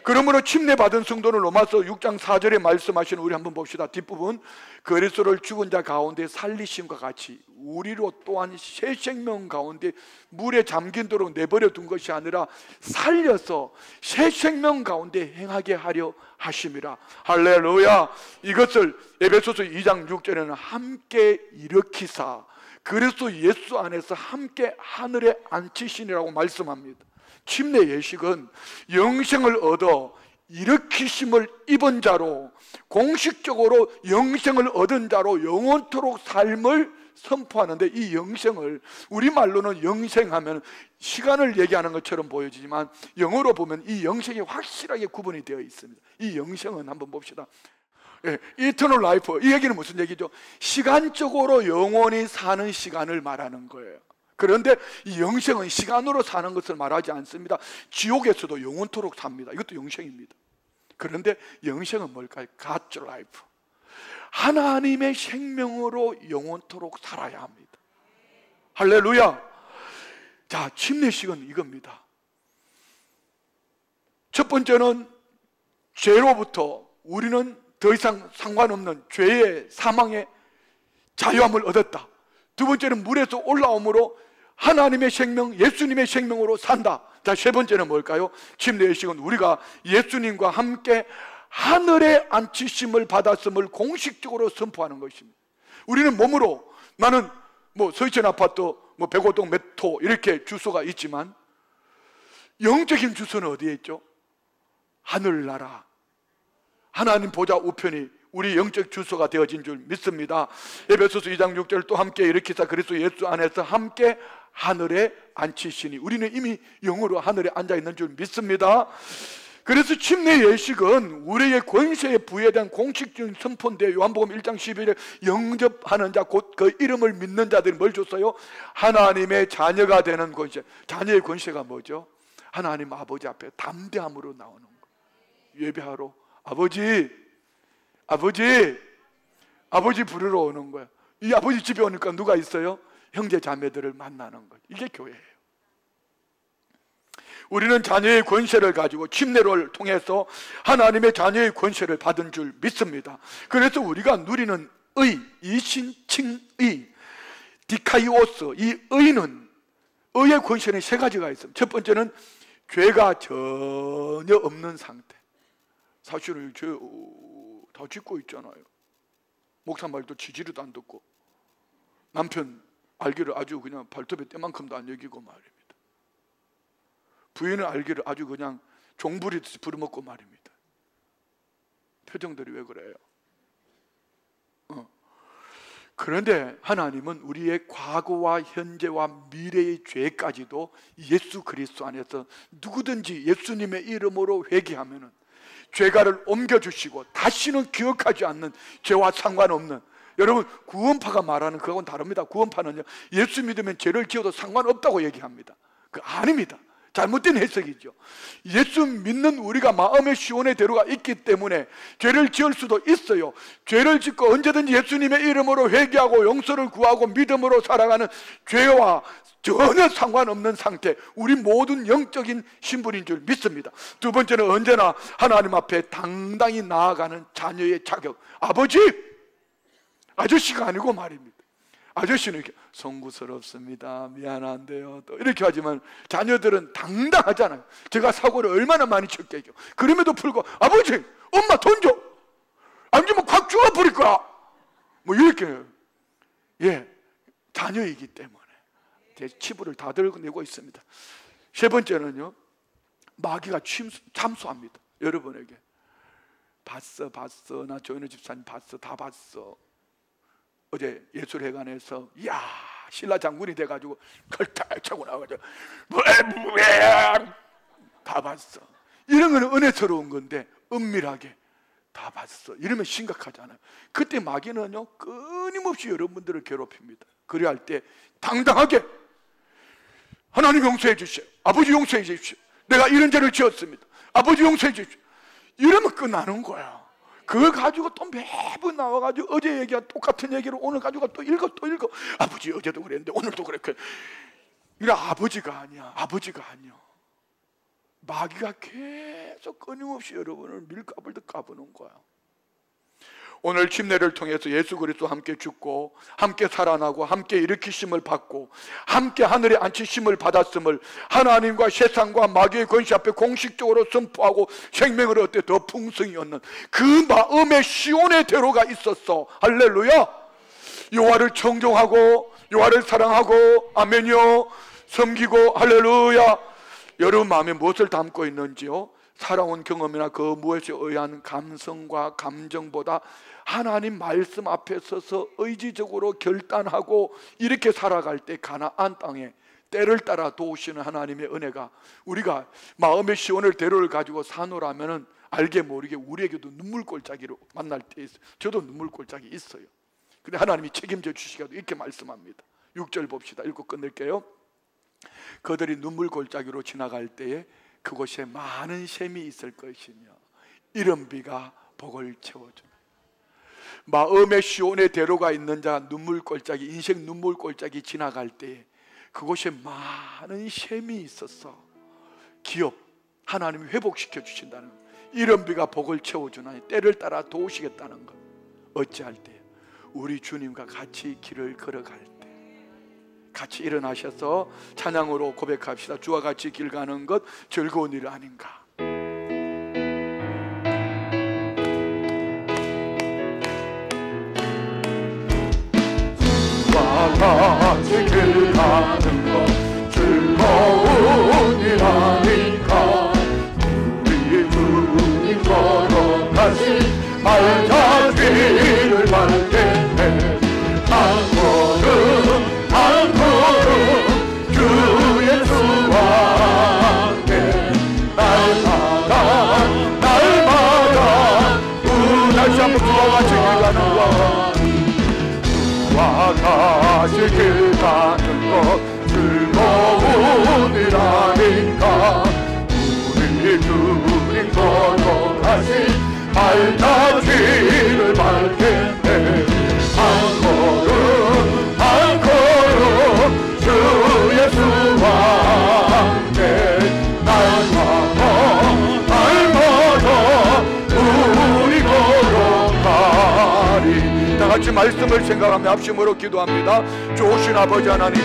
그러므로 침례받은 성도는 로마서 6장 4절에 말씀하시는, 우리 한번 봅시다. 뒷부분, 그리스도를 죽은 자 가운데 살리심과 같이 우리로 또한 새 생명 가운데 물에 잠긴도록 내버려 둔 것이 아니라 살려서 새 생명 가운데 행하게 하려 하심이라. 할렐루야. 이것을 에베소서 2장 6절에는 함께 일으키사 그리스도 예수 안에서 함께 하늘에 앉히시니라고 말씀합니다. 침례 예식은 영생을 얻어 일으키심을 입은 자로, 공식적으로 영생을 얻은 자로 영원토록 삶을 선포하는데, 이 영생을 우리말로는 영생하면 시간을 얘기하는 것처럼 보여지지만 영어로 보면 이 영생이 확실하게 구분이 되어 있습니다. 이 영생은 한번 봅시다. 이터널 라이프, 이 얘기는 무슨 얘기죠? 시간적으로 영원히 사는 시간을 말하는 거예요. 그런데 이 영생은 시간으로 사는 것을 말하지 않습니다. 지옥에서도 영원토록 삽니다. 이것도 영생입니다. 그런데 영생은 뭘까요? God's life, 하나님의 생명으로 영원토록 살아야 합니다. 할렐루야. 자, 침례식은 이겁니다. 첫 번째는 죄로부터 우리는 더 이상 상관없는 죄의 사망의 자유함을 얻었다. 두 번째는 물에서 올라옴으로 하나님의 생명, 예수님의 생명으로 산다. 자, 세 번째는 뭘까요? 침례 예식은 우리가 예수님과 함께 하늘에 앉히심을 받았음을 공식적으로 선포하는 것입니다. 우리는 몸으로, 나는 서희천 아파트 백오동 몇 호 이렇게 주소가 있지만 영적인 주소는 어디에 있죠? 하늘나라, 하나님 보좌 우편이 우리 영적 주소가 되어진 줄 믿습니다. 에베소서 2장 6절 또 함께 일으키사 그리스도 예수 안에서 함께 하늘에 앉히시니, 우리는 이미 영으로 하늘에 앉아 있는 줄 믿습니다. 그래서 침례 예식은 우리의 권세에 부여된 공식적인 선포인데, 요한복음 1장 11절 영접하는 자 곧 그 이름을 믿는 자들이 뭘 줬어요? 하나님의 자녀가 되는 권세. 자녀의 권세가 뭐죠? 하나님 아버지 앞에 담대함으로 나오는 거예요. 예배하러 아버지 부르러 오는 거야. 이 아버지 집에 오니까 누가 있어요? 형제 자매들을 만나는 거예요. 이게 교회예요. 우리는 자녀의 권세를 가지고 침례를 통해서 하나님의 자녀의 권세를 받은 줄 믿습니다. 그래서 우리가 누리는 의, 이신칭의, 디카이오스, 이 의는, 의의 권세는 세 가지가 있습니다. 첫 번째는 죄가 전혀 없는 상태. 사실은 죄 다 짓고 있잖아요. 목사 말도 지지리도 안 듣고, 남편 알기를 아주 그냥 발톱에 때만큼도 안 여기고 말입니다. 부인은 알기를 아주 그냥 종부리듯이 부려먹고 말입니다. 표정들이 왜 그래요? 그런데 하나님은 우리의 과거와 현재와 미래의 죄까지도 예수 그리스도 안에서 누구든지 예수님의 이름으로 회개하면은 죄가를 옮겨주시고 다시는 기억하지 않는, 죄와 상관없는, 여러분 구원파가 말하는 그거하고는 다릅니다. 구원파는요, 예수 믿으면 죄를 지어도 상관없다고 얘기합니다. 아닙니다. 잘못된 해석이죠. 예수 믿는 우리가 마음의 시온의 대로가 있기 때문에 죄를 지을 수도 있어요. 죄를 짓고 언제든지 예수님의 이름으로 회개하고 용서를 구하고 믿음으로 살아가는 죄와 전혀 상관없는 상태, 우리 모든 영적인 신분인 줄 믿습니다. 두 번째는 언제나 하나님 앞에 당당히 나아가는 자녀의 자격. 아저씨가 아니고 말입니다. 아저씨는 이렇게 송구스럽습니다, 미안한데요, 또 이렇게 하지만 자녀들은 당당하잖아요. 제가 사고를 얼마나 많이 쳤겠죠. 그럼에도 불구하고 아버지, 엄마 돈 줘, 안 주면 확 죽어버릴 거야, 이렇게. 자녀이기 때문에 제 치부를 다 들고 내고 있습니다. 세 번째는요, 마귀가 참수합니다. 여러분에게 봤어, 나 조현우 집사님 봤어, 다 봤어. 어제 예술회관에서 신라 장군이 돼가지고 걸딱 차고 나와가지고 다 봤어. 이런 거는 은혜스러운 건데 은밀하게 다 봤어, 이러면 심각하잖아요. 그때 마귀는요 끊임없이 여러분들을 괴롭힙니다. 그래야 할 때 당당하게 하나님 용서해 주십시오, 아버지 용서해 주십시오, 내가 이런 죄를 지었습니다, 아버지 용서해 주십시오, 이러면 끝나는 거야. 그걸 가지고 또 매번 나와가지고 어제 얘기한 똑같은 얘기를 오늘 가지고 또 읽어. 아버지 어제도 그랬는데 오늘도 그랬고. 이게 아버지가 아니야. 마귀가 계속 끊임없이 여러분을 밀가불듯 까부는 거야. 오늘 침례를 통해서 예수 그리스도와 함께 죽고 함께 살아나고 함께 일으키심을 받고 함께 하늘에 앉히심을 받았음을 하나님과 세상과 마귀의 권세 앞에 공식적으로 선포하고 생명을 얻되 더 풍성히 얻는 그 마음의 시온의 대로가 있었어. 할렐루야. 여호와를 청종하고 여호와를 사랑하고 아멘요 섬기고 할렐루야. 여러분 마음에 무엇을 담고 있는지요? 살아온 경험이나 그 무엇에 의한 감성과 감정보다 하나님 말씀 앞에 서서 의지적으로 결단하고 이렇게 살아갈 때 가나안 땅에 때를 따라 도우시는 하나님의 은혜가, 우리가 마음의 시온의 대로를 가지고 사노라면은 알게 모르게 우리에게도 눈물골짜기로 만날 때 있어요. 저도 눈물골짜기 있어요. 근데 하나님이 책임져 주시기도 이렇게 말씀합니다. 6절 봅시다. 읽고 끝낼게요. 그들이 눈물골짜기로 지나갈 때에 그곳에 많은 샘이 있을 것이며 이른 비가 복을 채워줍니다. 마음의 시온의 대로가 있는 자, 눈물골짜기, 인생 눈물골짜기 지나갈 때에 그곳에 많은 샘이 있었어. 기업, 하나님이 회복시켜 주신다는 것. 이른 비가 복을 채워주나니 때를 따라 도우시겠다는 것. 어찌할 때? 우리 주님과 같이 길을 걸어갈 때. 같이 일어나셔서 찬양으로 고백합시다. 주와 같이 길 가는 것 즐거운 일 아닌가. 주와 같이 길 가는 것 즐거운 일 아닌가. 우리 주님 걸어가시 알자 길을 밟게 해. 한 걸음 한 걸음 주 예수와 함께 날마다 날마다 다시 한번 주와 같이 길 가는 것. 주와 같이 길 가는 것 즐거운 일 아닌가. 우리 주님 걸어가시 알자 길을 밟게 해. 한 걸음 한 걸음 주 예수와 함께 날마다 날마다 우리 걸어가리. 다 같이 말씀을 생각하며 합심으로 기도합니다. 좋으신 아버지 하나님,